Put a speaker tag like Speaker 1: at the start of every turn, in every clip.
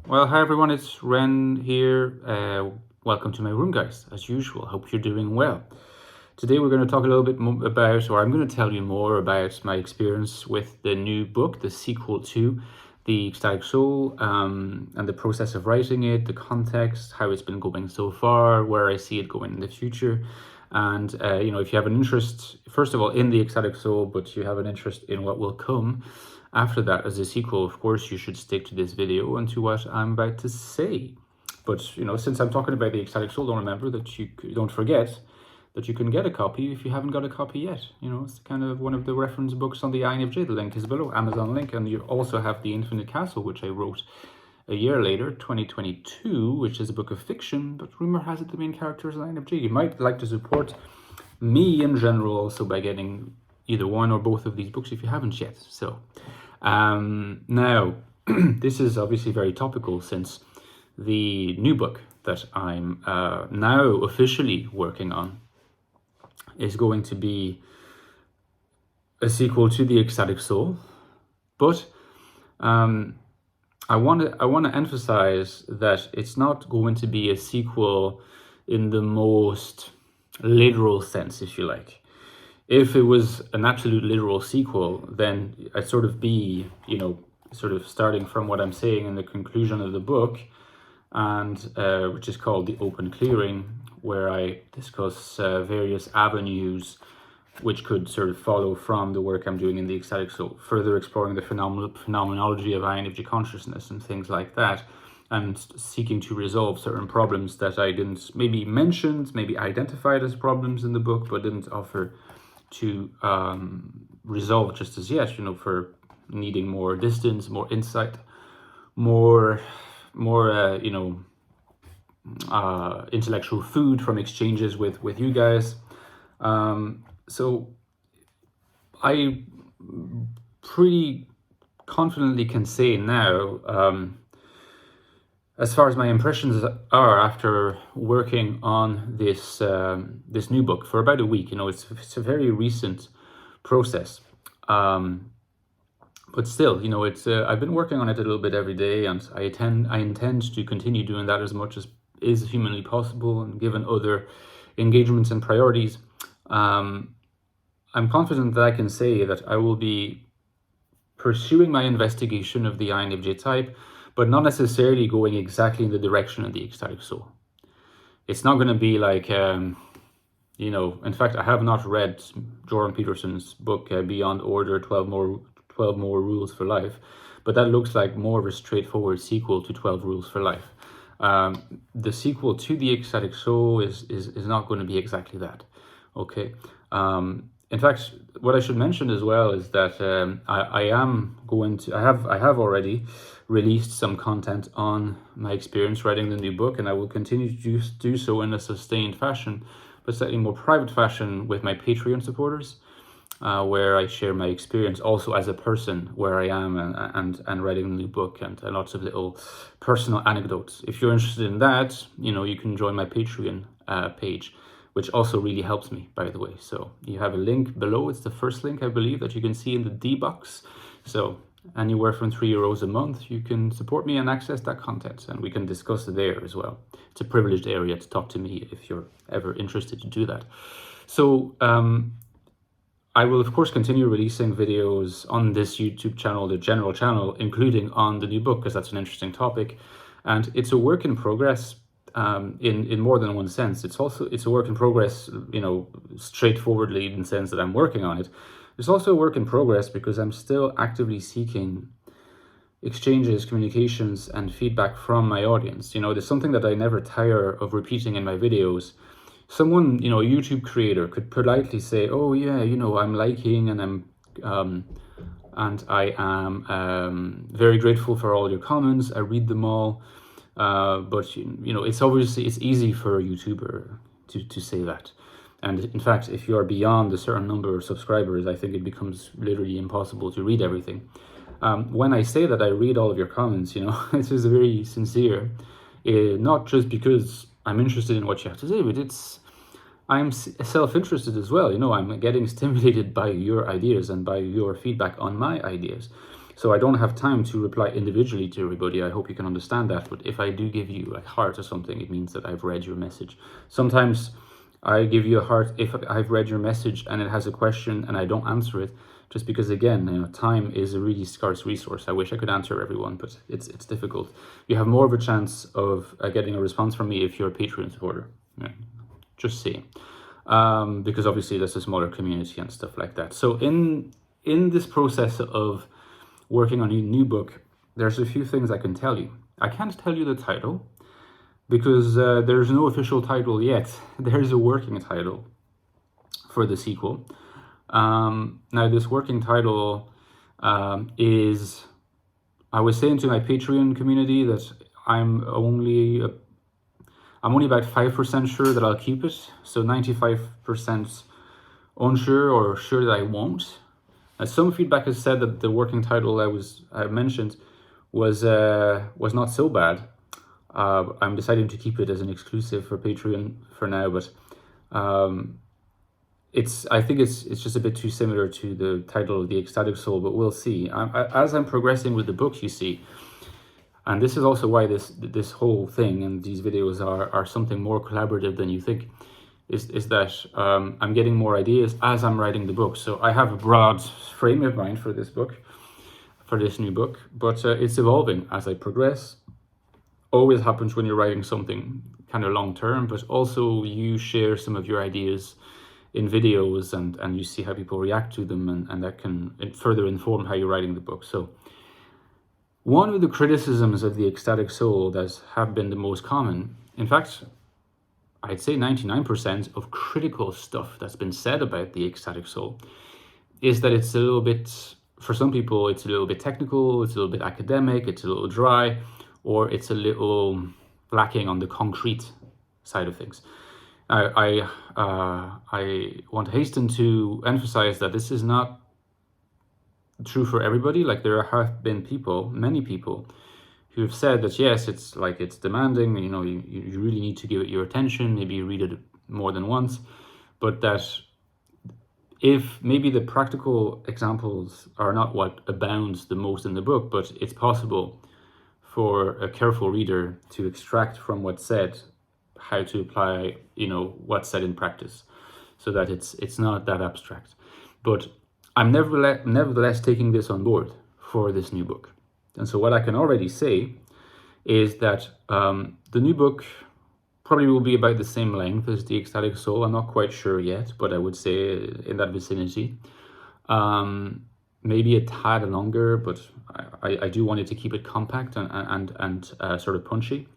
Speaker 1: Well, hi everyone, it's Ren here. Welcome to my room, guys. As usual, hope you're doing well. Today we're going to talk a little bit more about, or I'm going to tell you more about my experience with the new book, the sequel to the Ecstatic Soul, and the process of writing it, the context, how it's been going so far, where I see it going in the future. And, if you have an interest, first of all, in the Ecstatic Soul, but you have an interest in what will come after that as a sequel, of course, you should stick to this video and to what I'm about to say. But, since I'm talking about the Ecstatic Soul, don't forget that you can get a copy if you haven't got a copy yet. It's kind of one of the reference books on the INFJ. The link is below, Amazon link. And you also have The Infinite Castle, which I wrote a year later, 2022, which is a book of fiction, but rumor has it the main character is an INFJ. You might like to support me in general also by getting either one or both of these books if you haven't yet. So now, this is obviously very topical since the new book that I'm now officially working on is going to be a sequel to The Ecstatic Soul, but I want to emphasize that it's not going to be a sequel in the most literal sense, if you like. If it was an absolute literal sequel, then I'd sort of be, sort of starting from what I'm saying in the conclusion of the book, and which is called The Open Clearing, where I discuss various avenues which could sort of follow from the work I'm doing in the Ecstatic Soul, further exploring the phenomenology of INFJ consciousness and things like that, and seeking to resolve certain problems that I didn't maybe mentioned, maybe identified as problems in the book, but didn't offer to resolve just as yet, for needing more distance, more insight, more intellectual food from exchanges with you guys. So I pretty confidently can say now, as far as my impressions are after working on this this new book for about a week, it's a very recent process. But still, it's I've been working on it a little bit every day, and I intend to continue doing that as much as is humanly possible, and given other engagements and priorities. I'm confident that I can say that I will be pursuing my investigation of the INFJ type, but not necessarily going exactly in the direction of the Ecstatic Soul. It's not going to be like, in fact, I have not read Jordan Peterson's book, Beyond Order, 12 More Rules for Life, but that looks like more of a straightforward sequel to 12 Rules for Life. The sequel to the Ecstatic Soul is not going to be exactly that. Okay. In fact, what I should mention as well is that I have already released some content on my experience writing the new book, and I will continue to do so in a sustained fashion, but slightly more private fashion with my Patreon supporters, where I share my experience also as a person, where I am and writing the new book, and lots of little personal anecdotes. If you're interested in that, you can join my Patreon page, which also really helps me, by the way. So you have a link below. It's the first link, I believe, that you can see in the D box. So anywhere from €3 a month, you can support me and access that content, and we can discuss there as well. It's a privileged area to talk to me if you're ever interested to do that. So I will, of course, continue releasing videos on this YouTube channel, the general channel, including on the new book, because that's an interesting topic. And it's a work in progress. In more than one sense. It's a work in progress, straightforwardly in the sense that I'm working on it. It's also a work in progress because I'm still actively seeking exchanges, communications, and feedback from my audience. There's something that I never tire of repeating in my videos. Someone, a YouTube creator could politely say, "Oh yeah, I'm liking and I am very grateful for all your comments. I read them all." But it's easy for a YouTuber to say that. And in fact, if you are beyond a certain number of subscribers, I think it becomes literally impossible to read everything. When I say that I read all of your comments, this is very sincere, not just because I'm interested in what you have to say, but I'm self-interested as well. I'm getting stimulated by your ideas and by your feedback on my ideas. So I don't have time to reply individually to everybody. I hope you can understand that. But if I do give you a heart or something, it means that I've read your message. Sometimes I give you a heart if I've read your message and it has a question and I don't answer it, just because, again, time is a really scarce resource. I wish I could answer everyone, but it's difficult. You have more of a chance of getting a response from me if you're a Patreon supporter. Yeah. Just saying. Because obviously there's a smaller community and stuff like that. So in this process of working on a new book, there's a few things I can tell you. I can't tell you the title because there's no official title yet. There's a working title for the sequel. Now this working title is, I was saying to my Patreon community that I'm only about 5% sure that I'll keep it. So 95% unsure or sure that I won't. Some feedback has said that the working title I mentioned was not so bad. I'm deciding to keep it as an exclusive for Patreon for now, but I think it's just a bit too similar to the title of the Ecstatic Soul, but we'll see. As I'm progressing with the book, you see, and this is also why this whole thing and these videos are something more collaborative than you think, is that I'm getting more ideas as I'm writing the book. So I have a broad frame of mind for this book, for this new book, but it's evolving as I progress. Always happens when you're writing something kind of long term, but also you share some of your ideas in videos and you see how people react to them, and that can further inform how you're writing the book. So one of the criticisms of the Ecstatic Soul that have been the most common, in fact, I'd say 99% of critical stuff that's been said about the Ecstatic Soul, is that it's a little bit, for some people, it's a little bit technical, it's a little bit academic, it's a little dry, or it's a little lacking on the concrete side of things. I want to hasten to emphasize that this is not true for everybody. Like, there have been people, many people, who have said that yes, it's demanding, you really need to give it your attention, maybe you read it more than once, but that if maybe the practical examples are not what abounds the most in the book, but it's possible for a careful reader to extract from what's said how to apply, what's said in practice, so that it's not that abstract. But I'm nevertheless taking this on board for this new book. And so what I can already say is that the new book probably will be about the same length as the Ecstatic Soul. I'm not quite sure yet, but I would say in that vicinity. Maybe a tad longer, but I do want it to keep it compact and sort of punchy.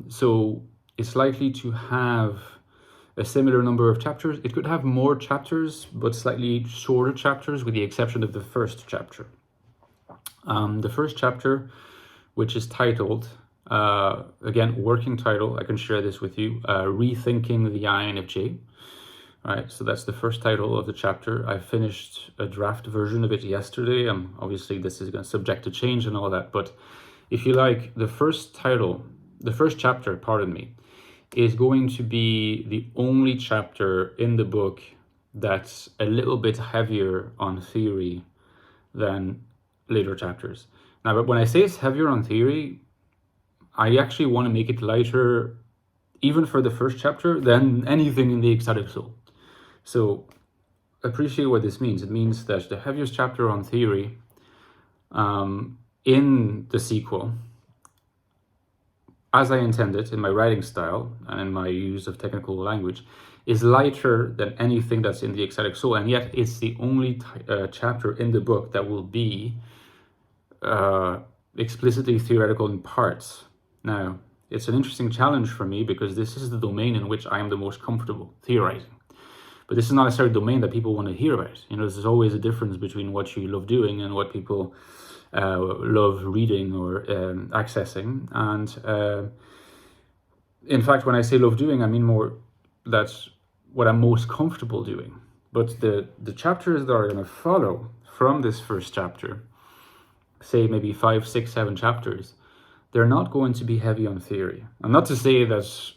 Speaker 1: So it's likely to have a similar number of chapters. It could have more chapters, but slightly shorter chapters, with the exception of the first chapter. The first chapter, which is titled, again, working title, I can share this with you, Rethinking the INFJ. All right, so that's the first title of the chapter. I finished a draft version of it yesterday. Obviously, this is subject to change and all that, but if you like, the first chapter, pardon me, is going to be the only chapter in the book that's a little bit heavier on theory than later chapters. Now, but when I say it's heavier on theory, I actually want to make it lighter, even for the first chapter, than anything in the Ecstatic Soul. So appreciate what this means. It means that the heaviest chapter on theory in the sequel, as I intended in my writing style and in my use of technical language, is lighter than anything that's in the Ecstatic Soul, and yet it's the only chapter in the book that will be explicitly theoretical in parts. Now, it's an interesting challenge for me because this is the domain in which I am the most comfortable theorizing. But this is not necessarily a domain that people want to hear about. There's always a difference between what you love doing and what people love reading or accessing. And in fact, when I say love doing, I mean more that's what I'm most comfortable doing. But the chapters that are going to follow from this first chapter, say maybe 5, 6, 7 chapters, they're not going to be heavy on theory. And not to say that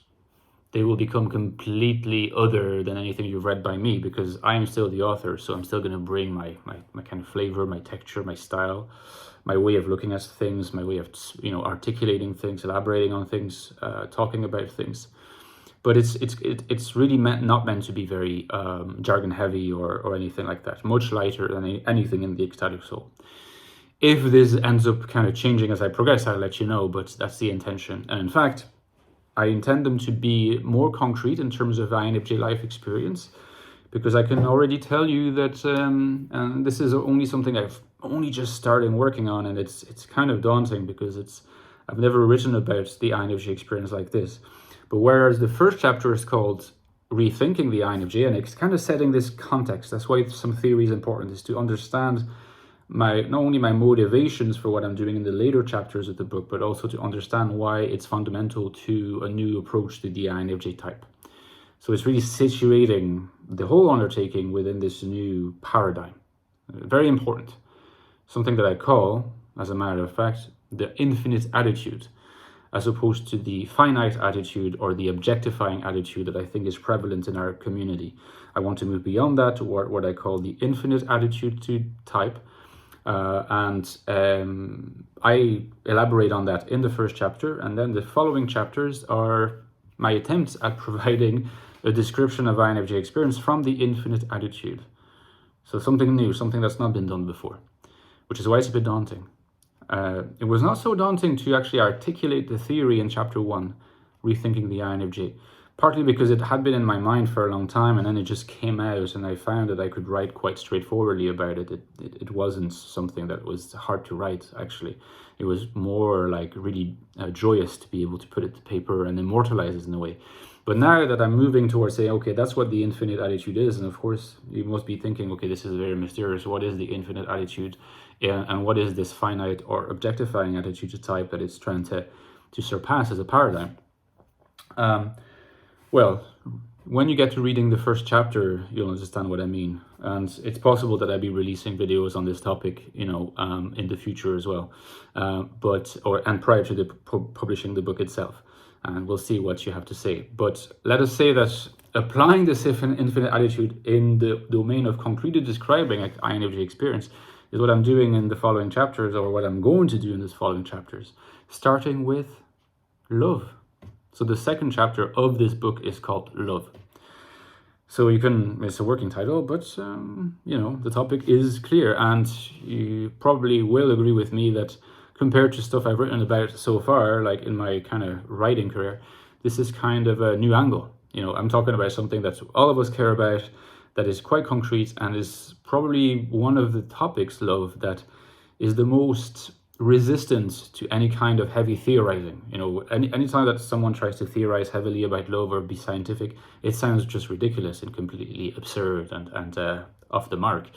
Speaker 1: they will become completely other than anything you've read by me, because I am still the author. So I'm still going to bring my kind of flavor, my texture, my style, my way of looking at things, my way of, articulating things, elaborating on things, talking about things. But it's really not meant to be very jargon heavy or anything like that. Much lighter than anything in the Ecstatic Soul. If this ends up kind of changing as I progress, I'll let you know, but that's the intention. And in fact, I intend them to be more concrete in terms of INFJ life experience, because I can already tell you that, and this is only something I've only just started working on, and it's kind of daunting because I've never written about the INFJ experience like this. But whereas the first chapter is called Rethinking the INFJ, and it's kind of setting this context. That's why some theory is important, is to understand not only my motivations for what I'm doing in the later chapters of the book, but also to understand why it's fundamental to a new approach to the INFJ type. So it's really situating the whole undertaking within this new paradigm. Very important. Something that I call, as a matter of fact, the infinite attitude, as opposed to the finite attitude or the objectifying attitude that I think is prevalent in our community. I want to move beyond that to what I call the infinite attitude type. I elaborate on that in the first chapter, and then the following chapters are my attempts at providing a description of INFJ experience from the infinite attitude. So something new, something that's not been done before, which is why it's a bit daunting. It was not so daunting to actually articulate the theory in chapter 1, Rethinking the INFJ, partly because it had been in my mind for a long time, and then it just came out, and I found that I could write quite straightforwardly about it. It wasn't something that was hard to write, actually. It was more like really joyous to be able to put it to paper and immortalize it in a way. But now that I'm moving towards saying, okay, that's what the infinite attitude is, and of course you must be thinking, okay, this is very mysterious. What is the infinite attitude? And what is this finite or objectifying attitude type that it's trying to surpass as a paradigm? Well, when you get to reading the first chapter, you'll understand what I mean. And it's possible that I'll be releasing videos on this topic, in the future as well, and prior to the publishing the book itself. And we'll see what you have to say. But let us say that applying this infinite attitude in the domain of concretely describing INFJ experience is what I'm doing in the following chapters, or what I'm going to do in these following chapters, starting with love. So the second chapter of this book is called Love. So it's a working title, but the topic is clear, and you probably will agree with me that compared to stuff I've written about so far, like in my kind of writing career, this is kind of a new angle. I'm talking about something that all of us care about, that is quite concrete, and is probably one of the topics, love, that is the most resistant to any kind of heavy theorizing. Anytime that someone tries to theorize heavily about love or be scientific, it sounds just ridiculous and completely absurd and off the mark.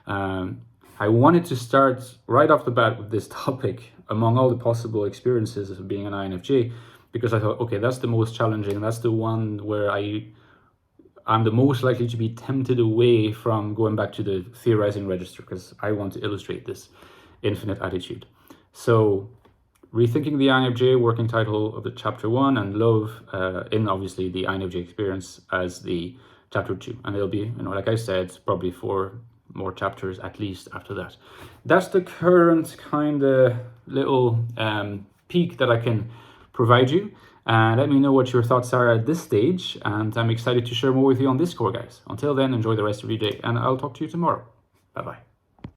Speaker 1: I wanted to start right off the bat with this topic among all the possible experiences of being an INFJ, because I thought, okay, that's the most challenging. That's the one where I'm the most likely to be tempted away from going back to the theorizing register, because I want to illustrate this infinite attitude. So, Rethinking the INFJ, working title of the chapter 1, and Love, in obviously the INFJ experience as the chapter 2. And it'll be, like I said, probably 4 more chapters at least after that. That's the current kind of little peek that I can provide you. And let me know what your thoughts are at this stage. And I'm excited to share more with you on Discord, guys. Until then, enjoy the rest of your day, and I'll talk to you tomorrow. Bye-bye.